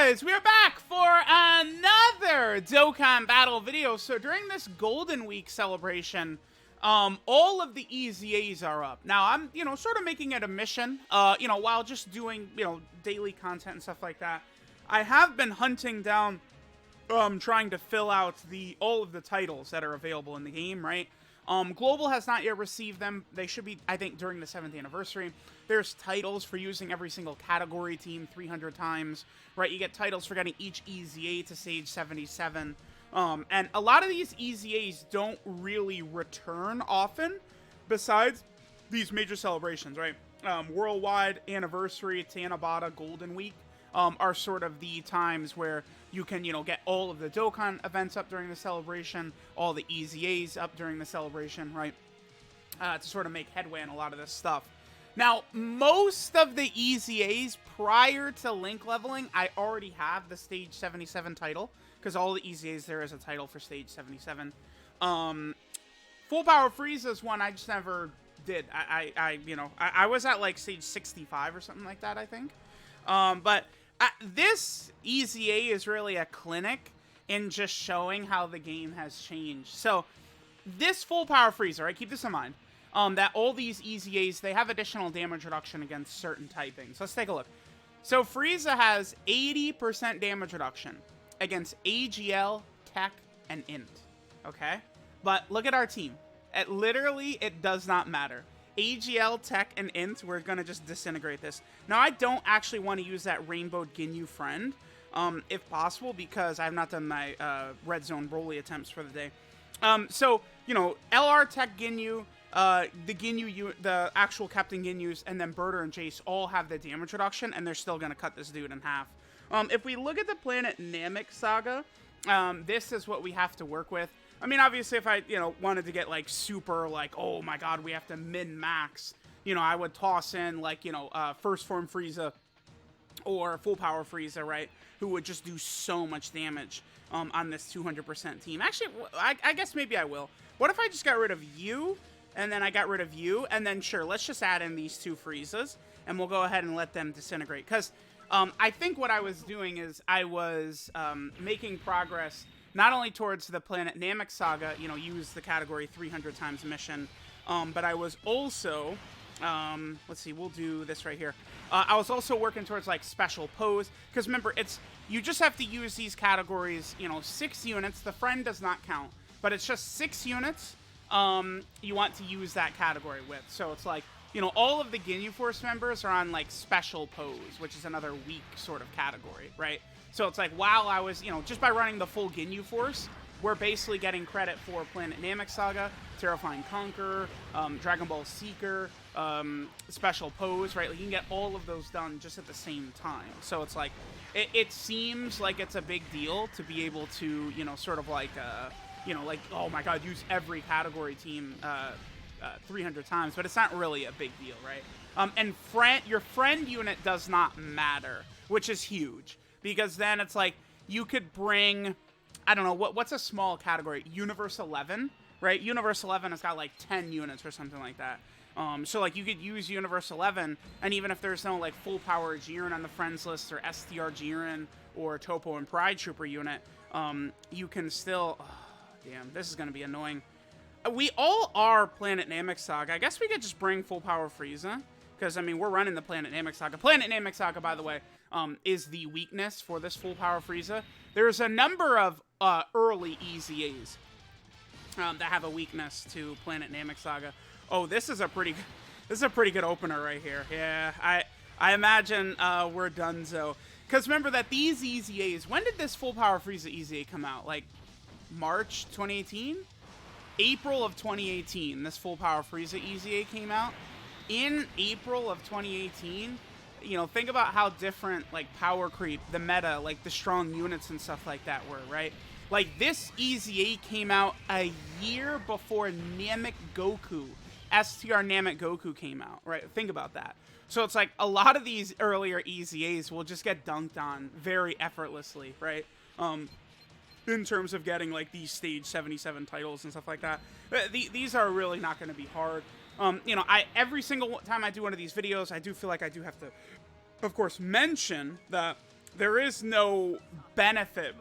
guys, we are back for another Dokkan battle video. So during this Golden Week celebration, all of the EZAs are up. Now I'm, sort of making it a mission, while just doing, daily content and stuff like that. I have been hunting down, trying to fill out all of the titles that are available in the game, right? Global has not yet received them. They should be, I think, during the 7th anniversary. There's titles for using every single category team 300 times, right? You get titles for getting each EZA to stage 77. And a lot of these EZAs don't really return often, besides these major celebrations, right? Worldwide, Anniversary, Tanabata, Golden Week are sort of the times where you can, get all of the Dokkan events up during the celebration, all the EZAs up during the celebration, right? To sort of make headway on a lot of this stuff. Now, most of the EZAs prior to link leveling, I already have the stage 77 title, because all the EZAs there is a title for stage 77. Full Power Frieza is one I just never did. I was at like stage 65 or something like that, I think. But this EZA is really a clinic in just showing how the game has changed. So, this Full Power Frieza, right? Keep this in mind. That all these EZAs, they have additional damage reduction against certain typings. Let's take a look. So, Frieza has 80% damage reduction against AGL, Tech, and Int. Okay? But look at our team. It does not matter. AGL, Tech, and Int, we're going to just disintegrate this. Now, I don't actually want to use that Rainbow Ginyu friend, if possible, because I have not done my Red Zone Broly attempts for the day. So, LR, Tech, Ginyu, the actual Captain Ginyus, and then Birder and Jace all have the damage reduction, and they're still going to cut this dude in half. If we look at the Planet Namek Saga, this is what we have to work with. I mean, obviously, if I, wanted to get, like, super, like, oh my god, we have to min-max, I would toss in, like, First Form Frieza or Full Power Frieza, right, who would just do so much damage on this 200% team. Actually, I guess maybe I will. What if I just got rid of you, and then I got rid of you, and then, sure, let's just add in these two Friezas, and we'll go ahead and let them disintegrate. Because I think what I was doing is I was making progress not only towards the Planet Namek Saga, use the category 300 times mission, but I was also, let's see, we'll do this right here. I was also working towards, like, special pose, because remember, you just have to use these categories, 6 units. The friend does not count, but it's just 6 units you want to use that category with. So it's like, all of the Ginyu Force members are on, like, special pose, which is another weak sort of category, right? So it's like, while I was, just by running the full Ginyu Force, we're basically getting credit for Planet Namek Saga, Terrifying Conqueror, Dragon Ball Seeker, Special Pose, right? Like, you can get all of those done just at the same time. So it's like, it seems like it's a big deal to be able to, sort of like, like, oh my god, use every category team 300 times, but it's not really a big deal, right? And your friend unit does not matter, which is huge. Because then it's like, you could bring, I don't know, what's a small category? Universe 11, right? Universe 11 has got like 10 units or something like that. So like, you could use Universe 11, and even if there's no like Full Power Jiren on the friends list, or STR Jiren, or Topo and Pride Trooper unit, you can still, oh, damn, this is going to be annoying. We all are Planet Namek Saga. I guess we could just bring Full Power Frieza, because, I mean, we're running the Planet Namek Saga. Planet Namek Saga, by the way, is the weakness for this Full Power Frieza. There's a number of early EZAs that have a weakness to Planet Namek Saga. Oh, this is a pretty good opener right here. Yeah, I imagine we're donezo. Because remember that these EZAs, when did this Full Power Frieza EZA come out? Like, March 2018? April of 2018, this Full Power Frieza EZA came out. In April of 2018, think about how different, like, power creep, the meta, like, the strong units and stuff like that were, right? Like, this EZA came out a year before Namek Goku, STR Namek Goku came out, right? Think about that. So it's like, a lot of these earlier EZAs will just get dunked on very effortlessly, right? In terms of getting, like, these stage 77 titles and stuff like that. These are really not going to be hard. Every single time I do one of these videos, I do feel like I do have to, of course, mention that there is no benefit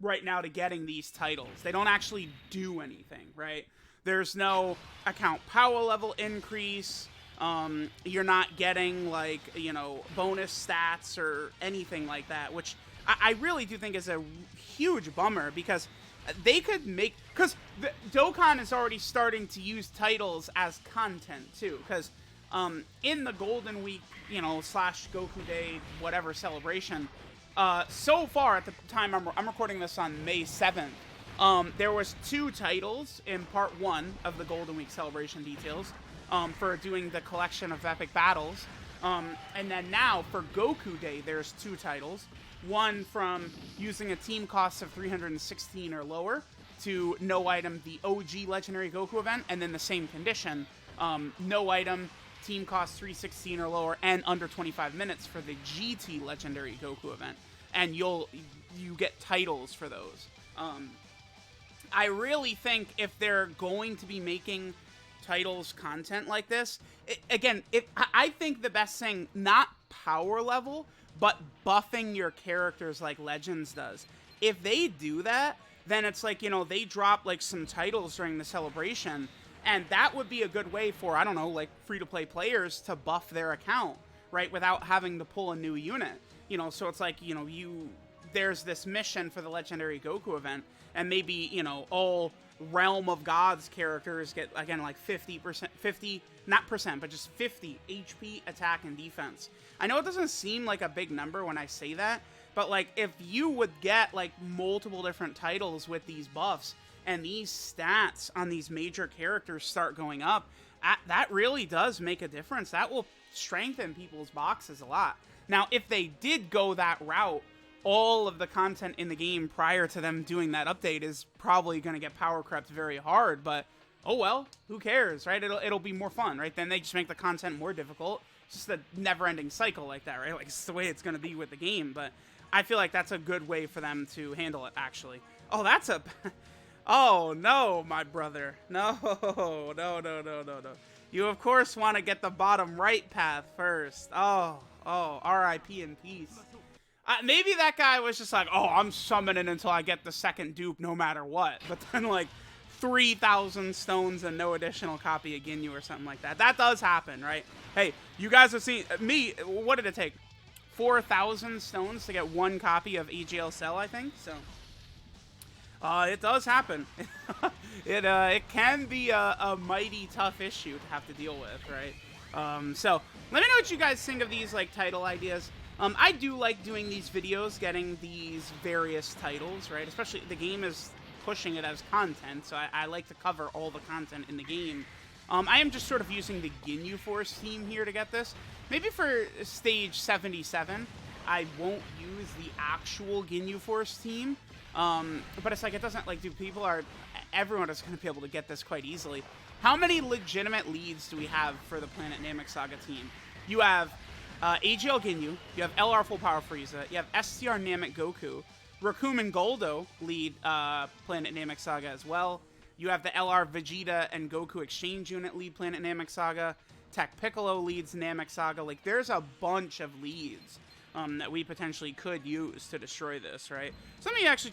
right now to getting these titles. They don't actually do anything, right? There's no account power level increase. You're not getting, like, you know, bonus stats or anything like that, which I really do think is a huge bummer, because they could make, because Dokkan is already starting to use titles as content too, because in the Golden Week, you know, / Goku Day, whatever celebration, so far at the time I'm recording this on May 7th, there was 2 titles in part 1 of the Golden Week celebration details for doing the collection of epic battles, and then now for Goku Day there's 2 titles. One from using a team cost of 316 or lower to no item the OG Legendary Goku event, and then the same condition, no item, team cost 316 or lower, and under 25 minutes for the GT Legendary Goku event. And you get titles for those. I really think if they're going to be making titles content like this, I think the best thing, not power level, but buffing your characters like Legends does. If they do that, then it's like, you know, they drop like some titles during the celebration, and that would be a good way for, I don't know, like free-to-play players to buff their account, right, without having to pull a new unit. You know, so it's like, you know, there's this mission for the Legendary Goku event, and maybe, you know, all Realm of Gods characters get, again, like 50%, not percent, but just 50 HP, attack, and defense. I know it doesn't seem like a big number when I say that, but like if you would get like multiple different titles with these buffs, and these stats on these major characters start going up, that really does make a difference. That will strengthen people's boxes a lot. Now, if they did go that route, all of the content in the game prior to them doing that update is probably going to get power crept very hard, but oh well, who cares, right? It'll be more fun, right? Then they just make the content more difficult. It's just a never-ending cycle like that, right? Like, it's the way it's going to be with the game, but I feel like that's a good way for them to handle it, actually. Oh, that's a... Oh, no, my brother. No. You, of course, want to get the bottom right path first. Oh, R.I.P. in peace. Maybe that guy was just like, oh, I'm summoning until I get the second dupe no matter what. But then, like, 3,000 stones and no additional copy of Ginyu or something like that. That does happen, right? Hey, you guys have seen me. What did it take? 4,000 stones to get 1 copy of EGL Cell, I think. So, it does happen. It can be a mighty tough issue to have to deal with, right? So, let me know what you guys think of these, like, title ideas. I do like doing these videos, getting these various titles, right? Especially the game is pushing it as content, so I like to cover all the content in the game. I am just sort of using the Ginyu Force team here to get this. Maybe for stage 77, I won't use the actual Ginyu Force team. But it's like, it doesn't, like, everyone is going to be able to get this quite easily. How many legitimate leads do we have for the Planet Namek Saga team? You have AGL Ginyu, you have LR Full Power Frieza, you have STR Namek Goku, Raccoon and Goldo lead Planet Namek Saga as well. You have the LR Vegeta and Goku Exchange Unit lead Planet Namek Saga. Tech Piccolo leads Namek Saga. Like, there's a bunch of leads that we potentially could use to destroy this, right? So let me actually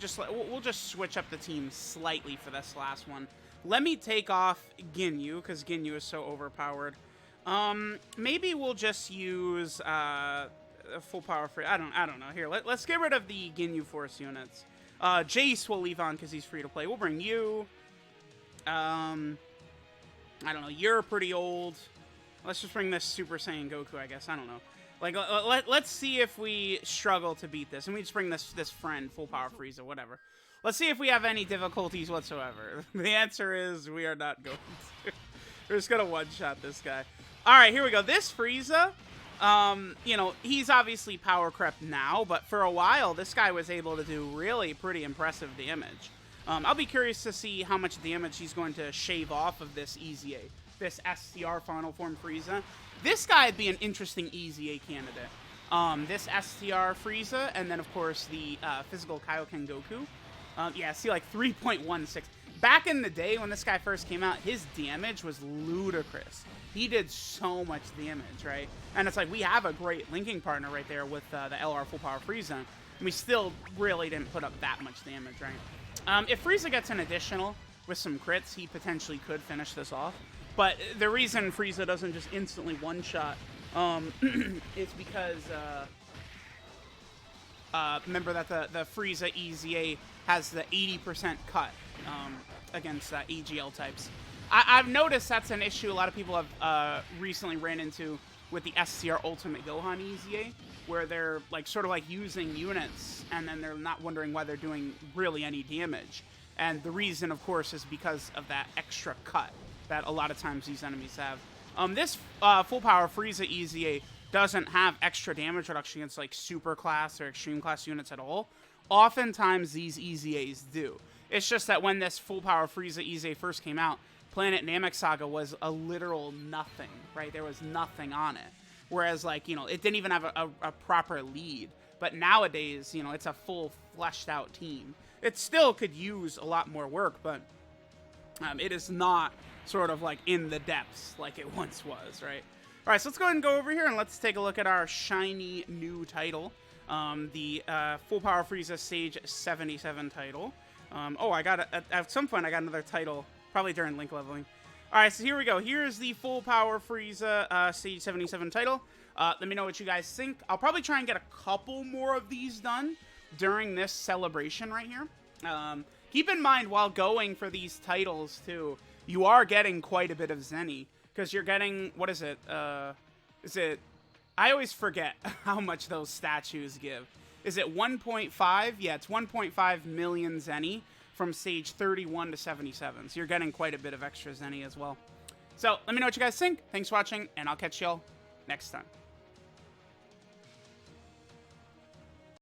we'll just switch up the team slightly for this last one. Let me take off Ginyu, because Ginyu is so overpowered. Maybe we'll just use full power free. I don't know. Here, let's get rid of the Ginyu Force units. Jace we'll leave on because he's free to play. We'll bring you. I don't know. You're pretty old. Let's just bring this Super Saiyan Goku, I guess. I don't know. Like, let's see if we struggle to beat this. And we just bring this friend, full power Frieza, whatever. Let's see if we have any difficulties whatsoever. The answer is we are not going to. We're just gonna one-shot this guy. All right, here we go. This Frieza, you know, he's obviously power crept now, but for a while, this guy was able to do really pretty impressive damage. I'll be curious to see how much damage he's going to shave off of this EZA, this STR Final Form Frieza. This guy would be an interesting EZA candidate. This STR Frieza, and then, of course, the physical Kaioken Goku. Yeah, see, like 3.16. back in the day when this guy first came out, his damage was ludicrous. He did so much damage, right? And it's like, we have a great linking partner right there with the LR Full Power Frieza, and we still really didn't put up that much damage, right? If Frieza gets an additional with some crits, he potentially could finish this off. But the reason Frieza doesn't just instantly one-shot is because, remember that the Frieza EZA has the 80% cut against AGL types. I've noticed that's an issue a lot of people have recently ran into with the SCR Ultimate Gohan EZA, where they're like sort of like using units and then they're not wondering why they're doing really any damage. And the reason, of course, is because of that extra cut that a lot of times these enemies have. This Full Power Frieza EZA doesn't have extra damage reduction against like super class or extreme class units at all. Oftentimes these EZAs do. It's just that when this Full Power Frieza EZA first came out, Planet Namek Saga was a literal nothing, right? There was nothing on it. Whereas, like, you know, it didn't even have a proper lead. But nowadays, you know, it's a full fleshed out team. It still could use a lot more work, but it is not sort of like in the depths like it once was, right? All right, so let's go ahead and go over here and let's take a look at our shiny new title. The Full Power Frieza Stage 77 title. At some point I got another title, probably during link leveling. All right, so here we go. Here's the Full Power Frieza Stage 77 title. Let me know what you guys think. I'll probably try and get a couple more of these done during this celebration right here. Keep in mind, while going for these titles, too, you are getting quite a bit of Zenny. Because you're getting, what is it? I always forget how much those statues give. Is it 1.5? Yeah, it's 1.5 million Zenny from stage 31 to 77. So you're getting quite a bit of extra Zenny as well. So let me know what you guys think. Thanks for watching, and I'll catch y'all next time.